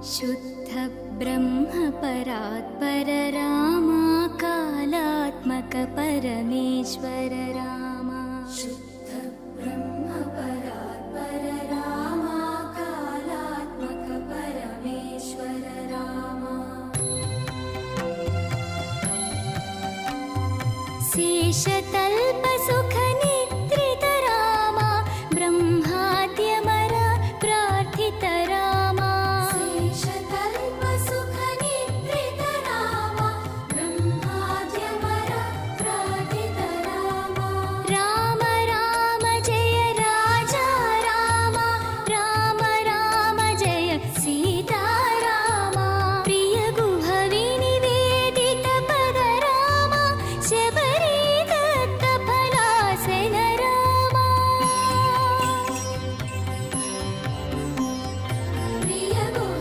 शुद्ध ब्रह्म परात्पर रामा कालात्मक परमेश्वर रामा शुद्ध ब्रह्म परात्पर रामा कालात्मक परमेश्वर रामा शेष